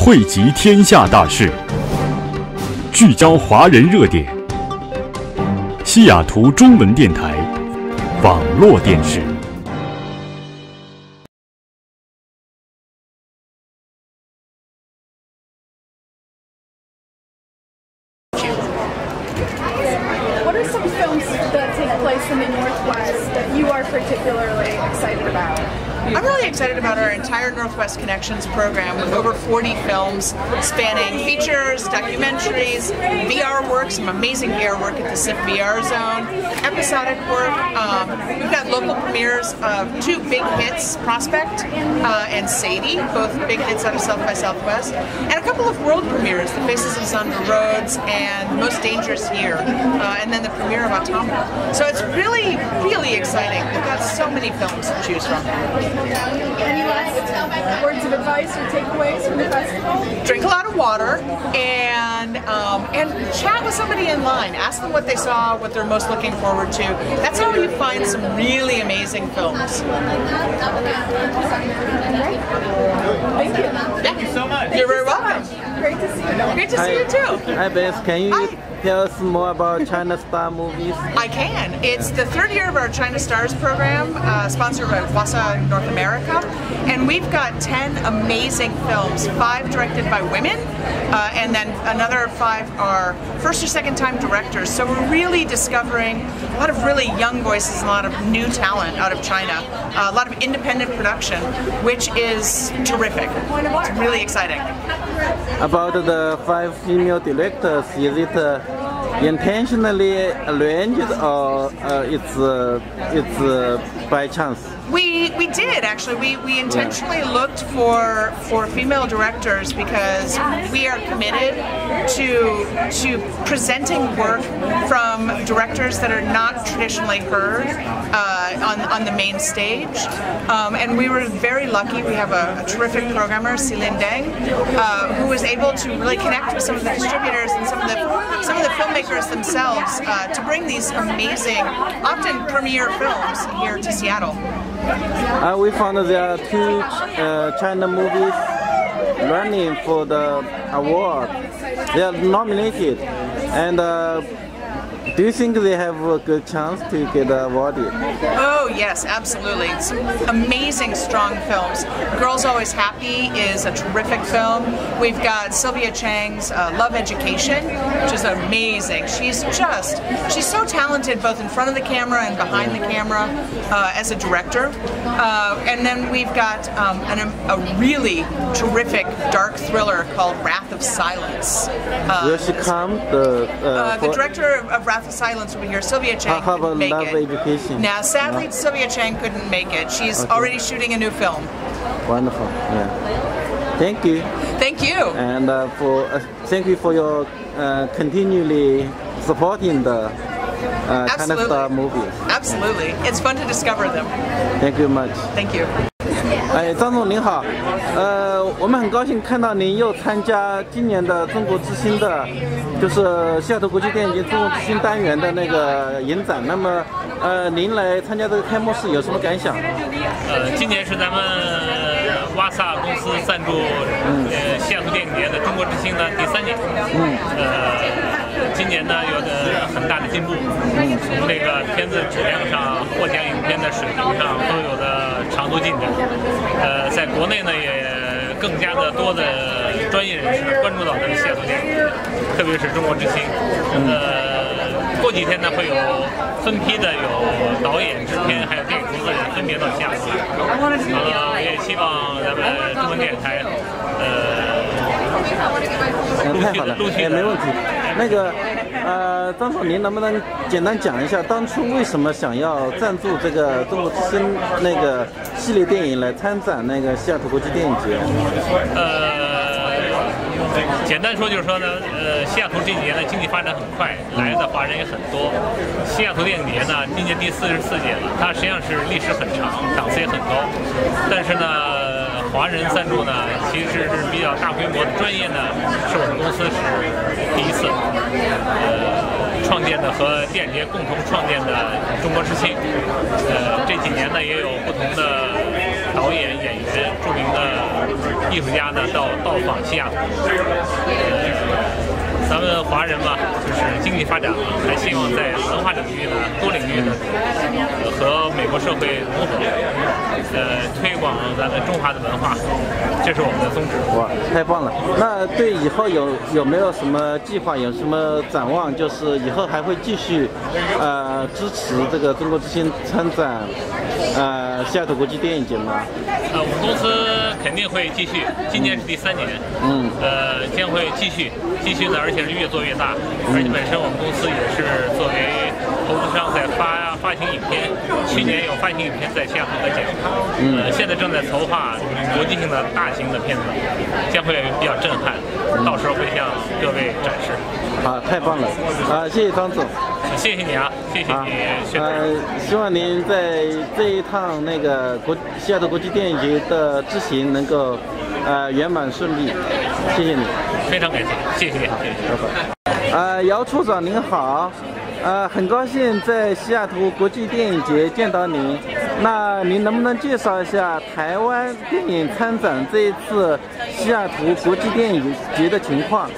汇集天下大事，聚焦华人热点。西雅图中文电台网络电视。What are some films that take place in the Northwest that you are particularly excited about? I'm really excited about our entire Northwest Connections program with over 40 films spanning features, documentaries, VR work, some amazing VR work at the SIFF VR zone, episodic work. We've got local premieres of two big hits, Prospect and Sadie, both big hits out of South by Southwest, and a couple of world premieres, The Faces of Zandra Rhodes and Most Dangerous Here, and then the premiere of Automata. So it's really, really exciting. We've got so many films to choose from. Any last words of advice or takeaways from the festival? Drink a lot of water and chat with somebody in line. Ask them what they saw, what they're most looking forward to. That's how you find some really amazing films. Thank you. Thank you so much. You're very welcome. Great to see you. Great to see you too. Hi Beth, can you tell us more about China Star movies? I can. It's the third year of our China Stars program, sponsored by WASA North America, and we've got 10 amazing films, 5 directed by women, and then another 5 are first or second time directors. So we're really discovering a lot of really young voices, a lot of new talent out of China, a lot of independent production, which is terrific. It's really exciting. About the 5 female directors, is it intentionally arranged or it's by chance? We did actually. We intentionally looked for female directors because we are committed to presenting work from directors that are not traditionally heard on the main stage. And we were very lucky. We have a terrific programmer, Silin Deng, who was able to really connect with some of the distributors and some of the filmmakers themselves to bring these amazing, often premiere films here to Seattle. We found there are 2 China movies running for the award. They are nominated, and do you think they have a good chance to get awarded? Oh yes, absolutely. Some amazing, strong films. Girls Always Happy is a terrific film. We've got Sylvia Chang's Love Education, which is amazing. She's so talented both in front of the camera and behind the camera as a director. And then we've got a really terrific dark thriller called Wrath of Silence. Will she come? The director of Wrath of Silence will be here. Sylvia Chang couldn't make Love it. Education? Now, sadly, Sylvia Chang couldn't make it. She's already shooting a new film. Wonderful. Yeah. Thank you. Thank you. And thank you for your continually supporting the China Star movies. Absolutely. It's fun to discover them. Thank you much. Thank you. 张总您好，我们很高兴看到您又参加今年的中国之星的，就是西雅图国际电影节中国之星单元的那个影展。那么，您来参加这个开幕式有什么感想？今年是咱们WASA公司赞助西雅图电影节的中国之星的第3年。今年呢有很大的进步，从这个片子质量上、获奖影片的水平上都有的长足进展。在国内呢也更加的多的专业人士关注到咱们西雅图电影节，特别是中国之星。过几天呢会有分批的有导演、制片还有电影投资人分别到西雅图来。我也希望咱们中文电台陆续没问题。那个张总，您能不能简单讲一下当初为什么想要赞助这个中国之星那个系列电影来参展那个西雅图国际电影节？简单说就是说呢，西雅图这几年的经济发展很快，来的华人也很多。西雅图电影节呢，今年第44届了，它实际上是历史很长，档次也很高。但是呢，华人赞助呢，其实是比较大规模的，专业呢是我们公司是第一次，创建的和电影节共同创建的中国之星。这几年呢也有不同的导演、演员、著名的艺术家呢到访西雅图。咱们华人嘛，就是经济发展了，还希望在文化领域呢、多领域呢，和美国社会融合，推广咱们中华的文化，这是我们的宗旨。哇，太棒了！那对以后有没有什么计划，有什么展望？就是以后还会继续支持这个中国之星参展西雅图国际电影节吗？我们公司肯定会继续，今年是第3年，将会继续呢，而且是越做越大。而且本身我们公司也是作为投资商在发行影片，去年有发行影片在西雅图得奖，现在正在筹划国际性的大型的片子，将会比较震撼，到时候会向各位展示。好，太棒了！谢谢张总，谢谢你啊，谢谢你。希望您在这一趟那个西雅图国际电影节的之行能够圆满顺利，谢谢你。非常感谢，谢谢，谢谢。姚处长您好，很高兴在西雅图国际电影节见到您。那您能不能介绍一下台湾电影参展这一次西雅图国际电影节的情况？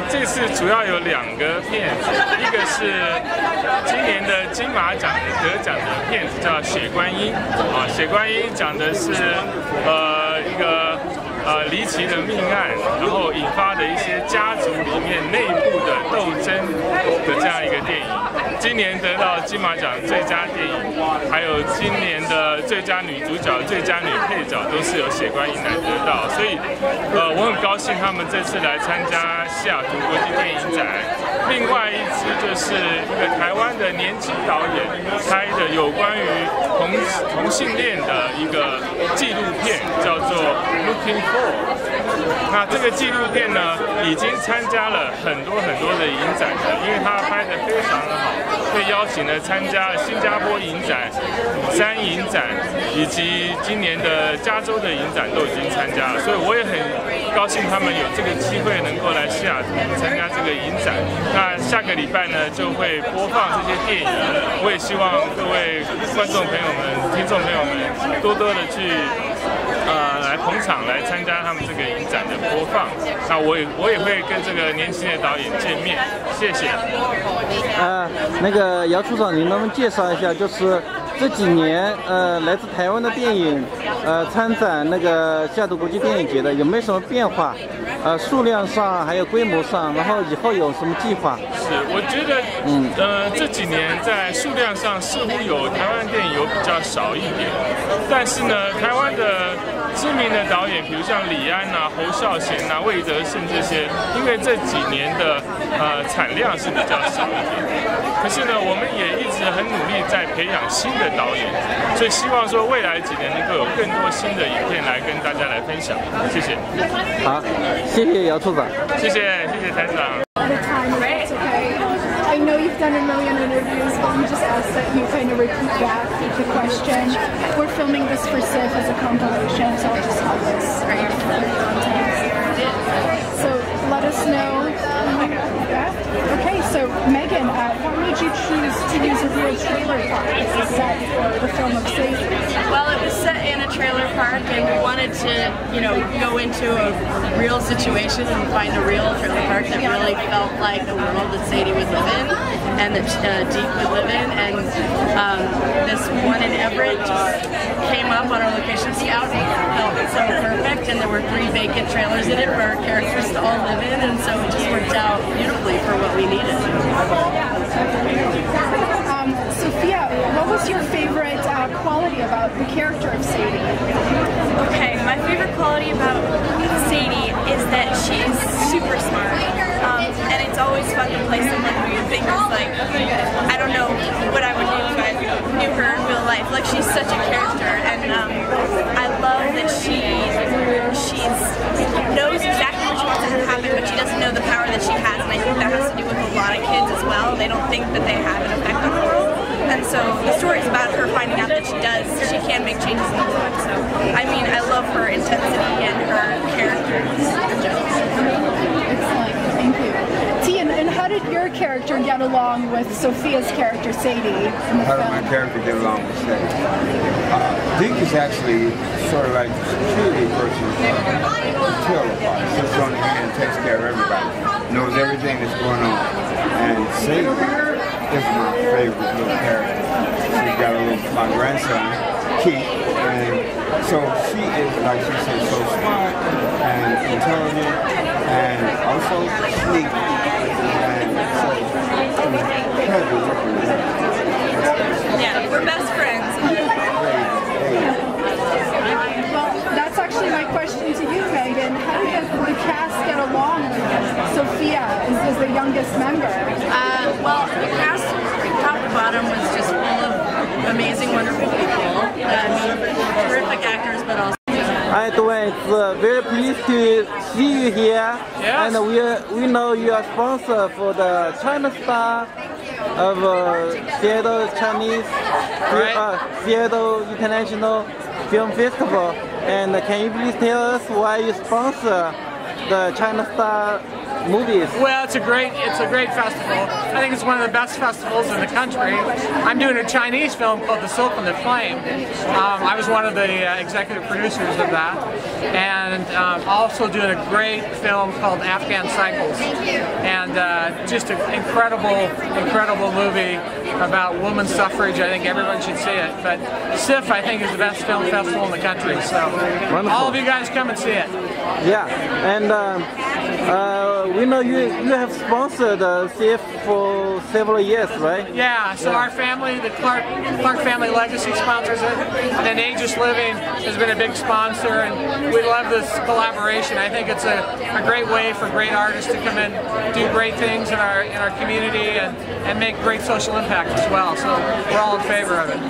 这次主要有2个片子，一个是今年的金马奖得奖的片子叫《血观音》《血观音》讲的是一个离奇的命案，然后引发的一些家族里面内部的斗争的这样一个电影。今年得到金马奖最佳电影，还有今年的最佳女主角、最佳女配角都是由血观音来得到，所以我很高兴他们这次来参加西雅图国际电影展。另外一支就是一个台湾的年轻导演拍的有关于同性恋的一个纪录片，叫做 Looking For。那这个纪录片呢，已经参加了很多的影展了，因为他拍得非常的好，被邀请了参加新加坡影展、釜山影展以及今年的加州的影展都已经参加了，所以我也很高兴他们有这个机会能够来西雅图参加这个影展。那下个礼拜呢就会播放这些电影，我也希望各位观众朋友们、听众朋友们多多的去来捧场，来参加他们这个影展的播放。那我也会跟这个年轻的导演见面，谢谢。那个姚处长，您能不能介绍一下，就是这几年来自台湾的电影参展那个西雅图国际电影节的有没有什么变化？数量上还有规模上，然后以后有什么计划？是，我觉得这几年在数量上似乎有台湾电影有比较少一点，但是呢，台湾的知名的导演，比如像李安啊、侯孝贤啊、魏德胜这些，因为这几年的产量是比较少一点，可是呢，我们也一直很努力在培养新的导演，所以希望说未来几年能够有更多新的影片来跟大家来分享。谢谢。好，谢谢姚处长。谢谢台长。I know you've done a million interviews, but we just ask that you kind of repeat back the question. We're filming this for SIFF as a compilation, so I'll just help us. So let us know. Okay, so Megan, what made you choose to use a real trailer park as a set for the film of Sadie? Well, it was set in a trailer park, and we wanted to, go into a real situation and find a real trailer park that really felt like the world that Sadie would live in and that Deke would live in. And this one in Everett just came up on our location scout and felt so perfect. And there were 3 vacant trailers in it for our characters to all live in, and so it just worked out beautifully for what we needed. Sophia, what was your favorite quality about the character of Sadie? Okay, my favorite quality about Sadie is that she's super smart, and it's always fun to play someone who you think is like, I don't know what I would do if I knew her in real life. Like, she's such a character, and I love that she knows exactly what she wants to happen, but she doesn't know the power that she has, and I think that has to do with a lot of kids as well. They don't think that they have an effect on the world, and so the story is about her finding out that she can make changes in the world. So, I mean, I love her intensity and her character in general. Excellent, thank you. T, and how did your character get along with Sophia's character, Sadie? How did my character get along with Sadie? Deke is actually sort of like the security person Sadie is my favorite little character. She got my grandson, Keith, and so she is, like she said, so smart and intelligent and also sneaky. And so it's a pleasure working with her. Yeah, we're best friends. Well, that's actually my question to you, Megan. How did the cast get along with Sophia as the youngest member? Well, the cast, top to bottom, was just full of amazing, wonderful people. Terrific actors, but also. Hi, Dwayne. It's very pleased to see you here. Yes. And we know you are sponsor for the China Star of Seattle Chinese Seattle International Film Festival. And can you please tell us why you sponsor the China Star movies? Well, it's a great festival. I think it's one of the best festivals in the country. I'm doing a Chinese film called The Silk and the Flame. I was one of the executive producers of that, and also doing a great film called Afghan Cycles, and just an incredible movie about women's suffrage. I think everyone should see it. But SIFF, I think, is the best film festival in the country. So all of you guys come and see it. Yeah, and we know you have sponsored SIFF for several years, right? Yeah, so our family, the Clark Family Legacy sponsors it, and then Aegis Living has been a big sponsor, and we love this collaboration. I think it's a great way for great artists to come in, do great things in our community, and make great social impact as well. So we're all in favor of it.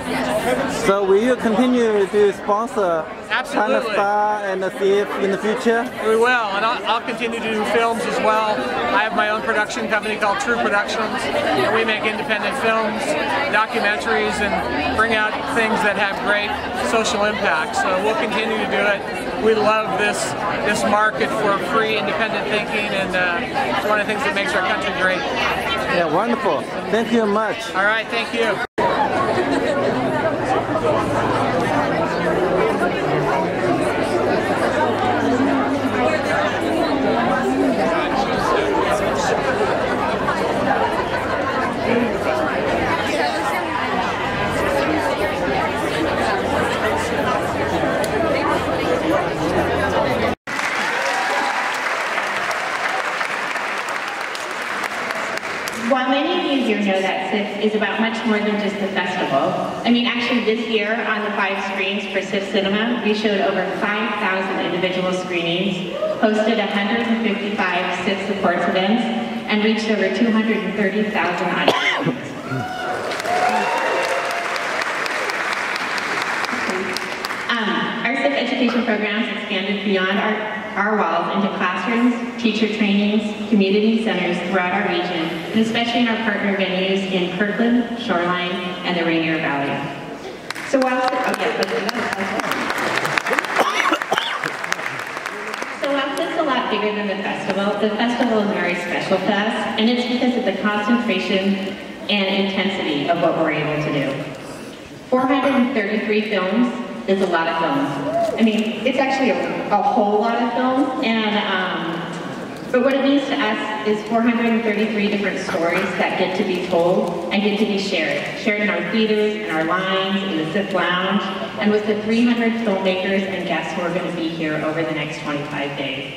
So will you continue to sponsor Absolutely. China Star and SIFF in the future? We will, and I'll continue to do films as well. I have my own production company called True Productions, and we make independent films, documentaries, and bring out things that have great social impact. So we'll continue to do it. We love this market for free, independent thinking, and it's one of the things that makes our country great. Yeah, wonderful. Thank you much. All right, thank you. While many of you here know that SIFF is about much more than just a festival, I mean, actually this year on the 5 screens for SIFF Cinema, we showed over 5,000 individual screenings, hosted 155 SIFF supports events, and reached over 230,000 audiences. Our SIFF education programs expanded beyond our walls into classrooms, teacher trainings, community centers throughout our region, and especially in our partner venues in Kirkland, Shoreline, and the Rainier Valley. So while SIFF's a lot bigger than the festival is very special to us, and it's because of the concentration and intensity of what we're able to do. 433 films is a lot of films. I mean, it's actually a whole lot of films, and but what it means to us is 433 different stories that get to be told and get to be shared in our theaters, in our lines, in the SIFF Lounge, and with the 300 filmmakers and guests who are going to be here over the next 25 days.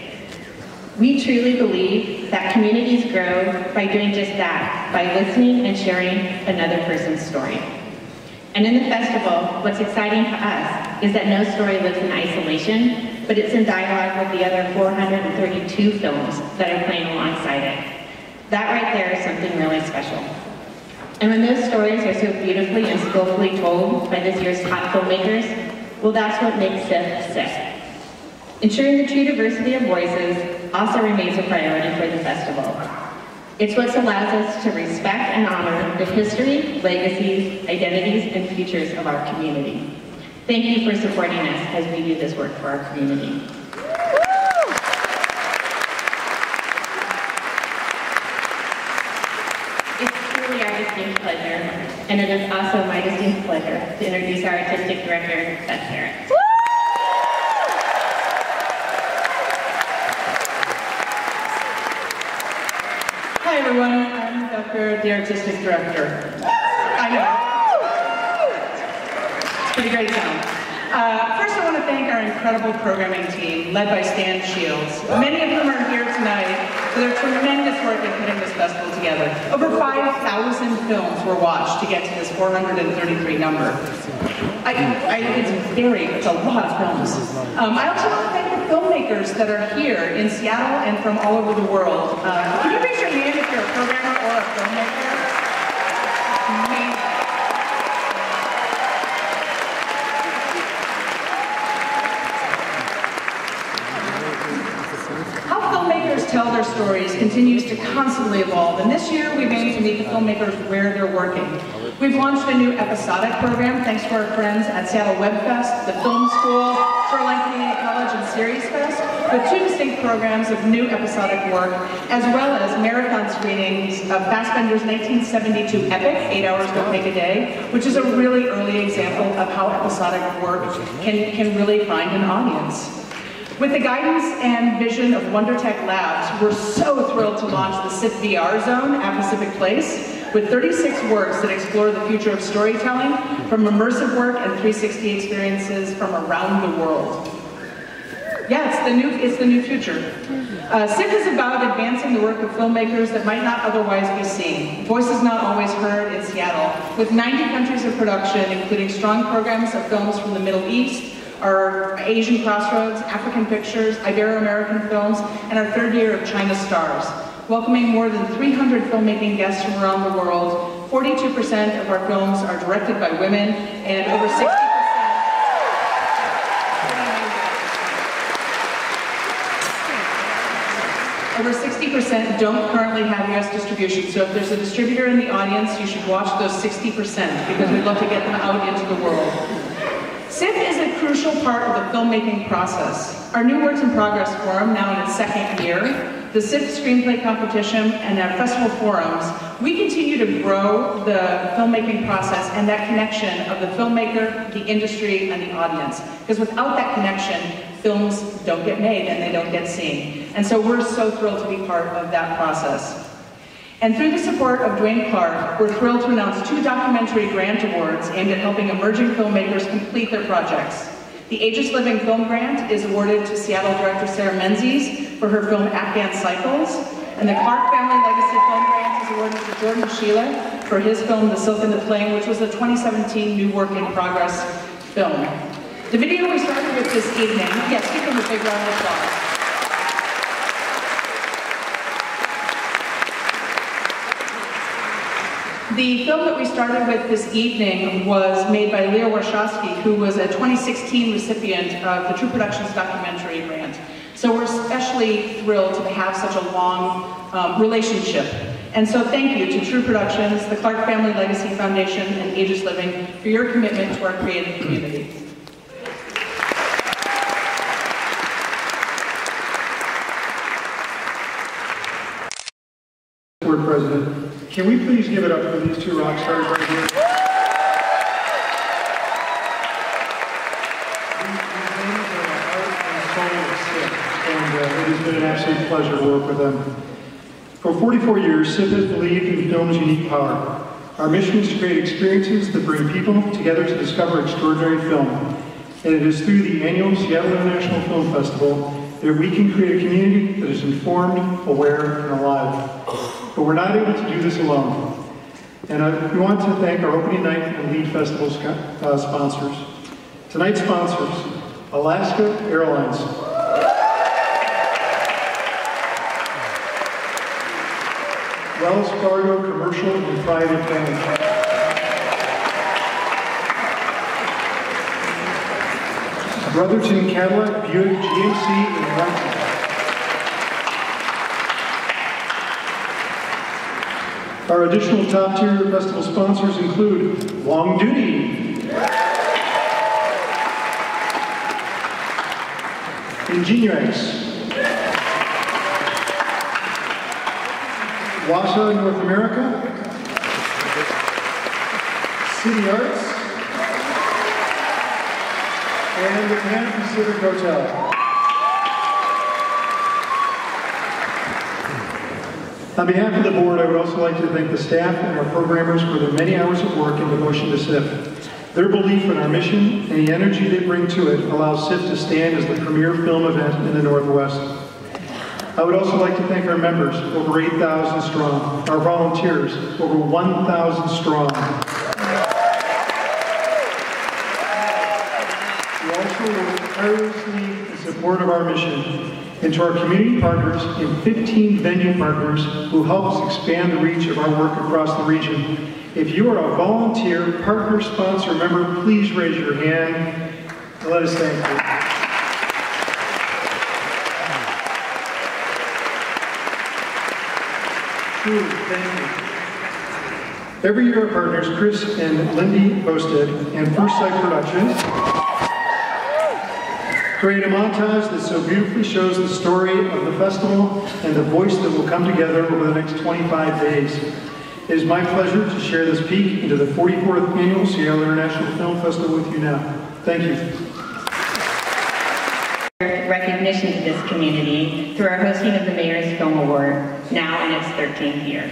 We truly believe that communities grow by doing just that, by listening and sharing another person's story. And in the festival, what's exciting to us is that no story lives in isolation, but it's in dialogue with the other 432 films that are playing alongside it. That right there is something really special. And when those stories are so beautifully and skillfully told by this year's top filmmakers, well, that's what makes SIFF SIFF. Ensuring the true diversity of voices also remains a priority for the festival. It's what allows us to respect and honor the history, legacies, identities, and futures of our community. Thank you for supporting us as we do this work for our community. It's truly our distinct pleasure, and it is also my distinct pleasure to introduce our Artistic Director, Beth Harris. Hi everyone, I'm Dr. the artistic director. I know. It's pretty great sound. First, I want to thank our incredible programming team, led by Stan Shields. Many of them are here tonight for their tremendous work in putting this festival together. Over 5,000 films were watched to get to this 433 number. It's a lot of films. I also want to thank the filmmakers that are here in Seattle and from all over the world. Can you raise your hand if you're a programmer or a filmmaker? Amazing. How filmmakers tell their stories continues to constantly evolve, and this year we've aimed to meet the filmmakers where they're working. We've launched a new episodic program thanks to our friends at Seattle Web Fest, the Film School, Shoreline Community College, and Series Fest, with 2 distinct programs of new episodic work, as well as marathon screenings of Fassbender's 1972 epic, 8 Hours Don't Make a Day, which is a really early example of how episodic work can really find an audience. With the guidance and vision of WonderTech Labs, we're so thrilled to launch the SIFF VR Zone at Pacific Place, with 36 works that explore the future of storytelling, from immersive work and 360 experiences from around the world. Yeah, it's the new future. SIFF is about advancing the work of filmmakers that might not otherwise be seen. Voices not always heard in Seattle, with 90 countries of production, including strong programs of films from the Middle East, our Asian Crossroads, African Pictures, Ibero-American Films, and our 3rd year of China Stars. Welcoming more than 300 filmmaking guests from around the world, 42% of our films are directed by women, and over 60% don't currently have US distribution. So if there's a distributor in the audience, you should watch those 60% because we'd love to get them out into the world. SIFF is a crucial part of the filmmaking process. Our new Works in Progress Forum, now in its 2nd year, the SIFF Screenplay Competition, and our festival forums, we continue to grow the filmmaking process and that connection of the filmmaker, the industry, and the audience. Because without that connection, films don't get made and they don't get seen. And so we're so thrilled to be part of that process. And through the support of Dwayne Clark, we're thrilled to announce 2 documentary grant awards aimed at helping emerging filmmakers complete their projects. The Aegis Living Film Grant is awarded to Seattle director Sarah Menzies for her film Afghan Cycles, and the Clark Family Legacy Film Grant is awarded to Jordan Sheila for his film The Silk and the Flame, which was a 2017 New Work in Progress film. The video we started with this evening, yes, give them a big round of applause. The film that we started with this evening was made by Leah Warshawski, who was a 2016 recipient of the True Productions Documentary Grant. So we're especially thrilled to have such a long relationship. And so thank you to True Productions, the Clark Family Legacy Foundation, and Aegis Living for your commitment to our creative community. Board President, can we please give it up for these 2 rock stars right here? And it has been an absolute pleasure to work with them. For 44 years, SIFF has believed in film's unique power. Our mission is to create experiences that bring people together to discover extraordinary film. And it is through the annual Seattle International Film Festival that we can create a community that is informed, aware, and alive. But we're not able to do this alone. And we want to thank our opening night and lead festival sponsors. Tonight's sponsors, Alaska Airlines, Wells Fargo Commercial and Private Bank, Brotherton Cadillac Buick GMC in London, our additional top-tier festival sponsors include Long Duty, Ingenuix, Wausau North America, City Arts, and the Pan Pacific Hotel. On behalf of the board, I would also like to thank the staff and our programmers for their many hours of work and devotion to SIFF. Their belief in our mission and the energy they bring to it allows SIFF to stand as the premier film event in the Northwest. I would also like to thank our members, over 8,000 strong, our volunteers, over 1,000 strong. We also work tirelessly in support of our mission, and to our community partners and 15 venue partners who help us expand the reach of our work across the region. If you are a volunteer, partner, sponsor, member, please raise your hand and let us thank you. Truly, thank you. Every year our partners, Chris and Lindy Posted and First Sight Productions, create a montage that so beautifully shows the story of the festival and the voice that will come together over the next 25 days. It is my pleasure to share this peek into the 44th Annual Seattle International Film Festival with you now. Thank you. Recognition to this community through our hosting of the Mayor's Film Award, now in its 13th year.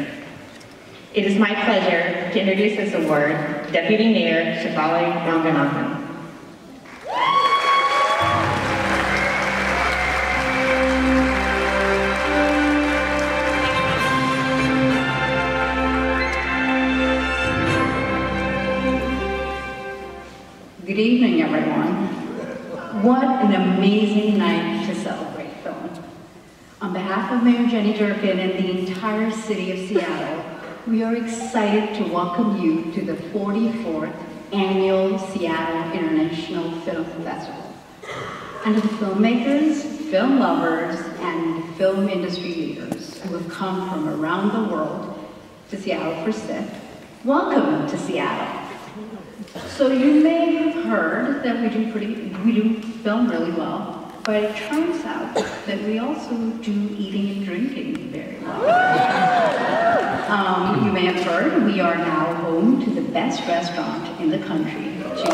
It is my pleasure to introduce this award, Deputy Mayor Shefali Ranganathan. Good evening, everyone. What an amazing night to celebrate film. On behalf of Mayor Jenny Durkin and the entire city of Seattle, we are excited to welcome you to the 44th Annual Seattle International Film Festival. And to the filmmakers, film lovers, and film industry leaders who have come from around the world to Seattle for SIFF, welcome to Seattle. So you may have heard that we do film really well, but it turns out that we also do eating and drinking very well. You may have heard we are now home to the best restaurant in the country, So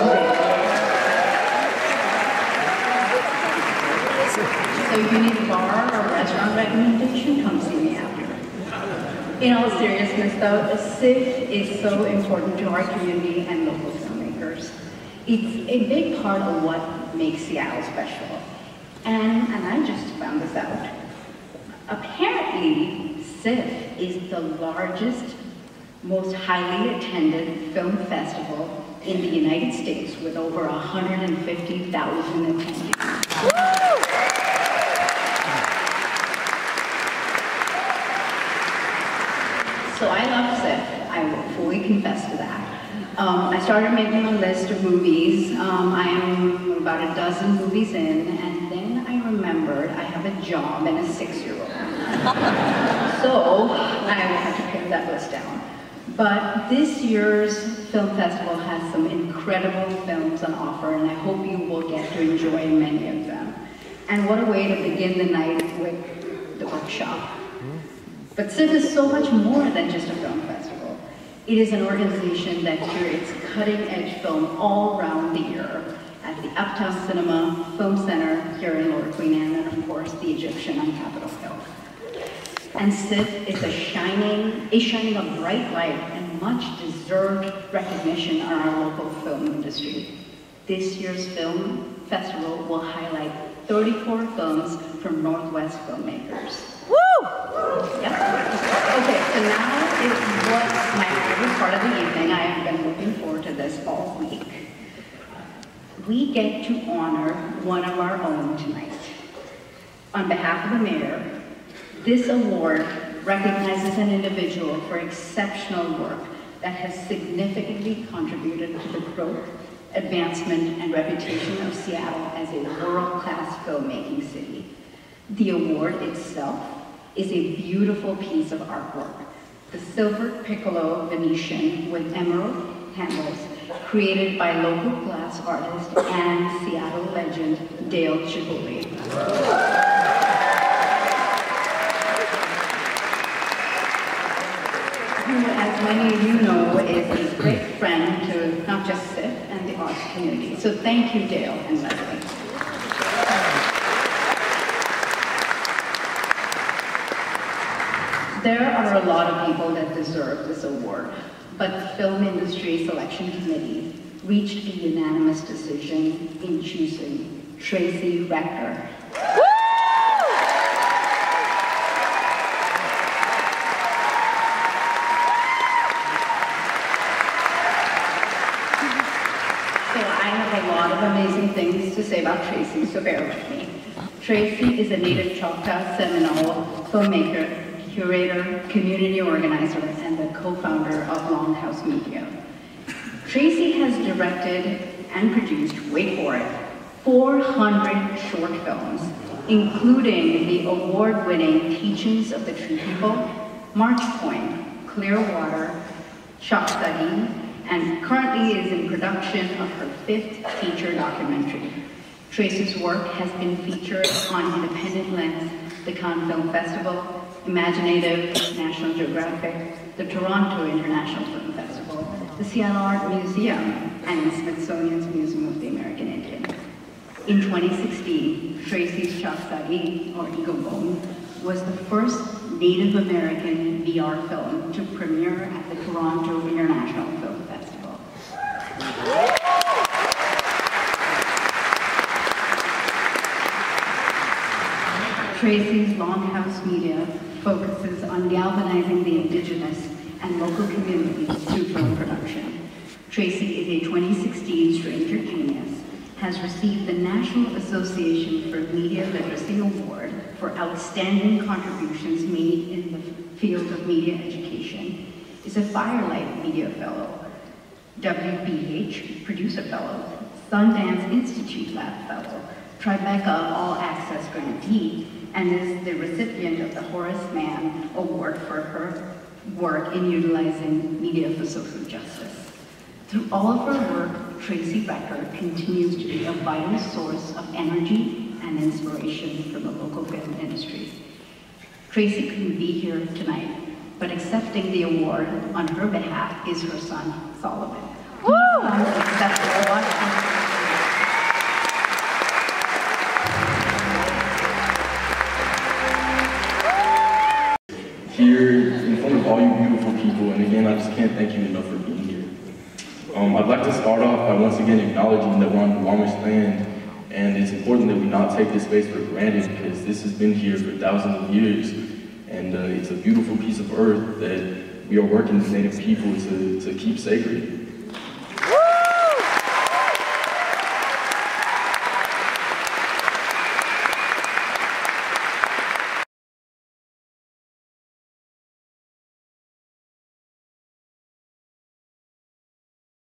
if you need a bar or restaurant recommendation, come see me after. In all seriousness though, SIFF is so important to our community and local filmmakers. It's a big part of what makes Seattle special. And I just found this out. Apparently, SIFF is the largest, most highly attended film festival in the United States with over 150,000 attendees. So I love SIFF, I will fully confess to that. I started making a list of movies. I am about a dozen movies in, and then I remembered I have a job and a 6-year-old. So I will have to pare that list down. But this year's film festival has some incredible films on offer, and I hope you will get to enjoy many of them. And what a way to begin the night with the workshop. But SIFF is so much more than just a film festival. It is an organization that curates cutting-edge film all around the year at the Uptown Cinema, Film Center here in Lower Queen Anne, and of course the Egyptian on Capitol Hill. And SIFF is shining a bright light and much deserved recognition on our local film industry. This year's film festival will highlight 34 films from Northwest filmmakers. Woo! Yep. Okay, so now is what's my favorite part of the evening. I have been looking forward to this all week. We get to honor one of our own tonight. On behalf of the mayor, this award recognizes an individual for exceptional work that has significantly contributed to the growth, advancement, and reputation of Seattle as a world-class filmmaking city. The award itself is a beautiful piece of artwork. The silver piccolo Venetian with emerald handles, created by local glass artist and Seattle legend Dale Chihuly. Who, as many of you know, is a great friend to not just SIFF and the arts community. So thank you, Dale and Leslie. There are a lot of people that deserve this award, but the Film Industry Selection Committee reached a unanimous decision in choosing Tracy Rector. I have a lot of amazing things to say about Tracy, so bear with me. Tracy is a native Choctaw Seminole filmmaker, curator, community organizer, and the co-founder of Longhouse Media. Tracy has directed and produced, wait for it, 400 short films, including the award-winning Teachings of the Tree People, March Point, Clearwater, Choctaw, and currently is in production of her 5th feature documentary. Tracy's work has been featured on Independent Lens, the Cannes Film Festival, Imaginative, National Geographic, the Toronto International Film Festival, the Seattle Art Museum, and the Smithsonian's Museum of the American Indian. In 2016, Tracy's Choctaw, or Eagle Bone, was the first Native American VR film to premiere at the Toronto International Film Festival. Tracy's Longhouse Media focuses on galvanizing the Indigenous and local communities through film production. Tracy is a 2016 Stranger Genius, has received the National Association for Media Literacy Award for outstanding contributions made in the field of media education, is a Firelight Media Fellow, WBH Producer Fellow, Sundance Institute Lab Fellow, Tribeca All Access Grantee, and is the recipient of the Horace Mann Award for her work in utilizing media for social justice. Through all of her work, Tracy Rector continues to be a vital source of energy and inspiration for the local film industry. Tracy couldn't be here tonight, but accepting the award on her behalf is her son, Solomon. Woo! Accept the award. Here in front of all you beautiful people, and again, I just can't thank you enough for being here. I'd like to start off by once again acknowledging that we're on Duwamish land, and it's important that we not take this space for granted because this has been here for thousands of years, and it's a beautiful piece of earth that we are working with Native people to keep sacred.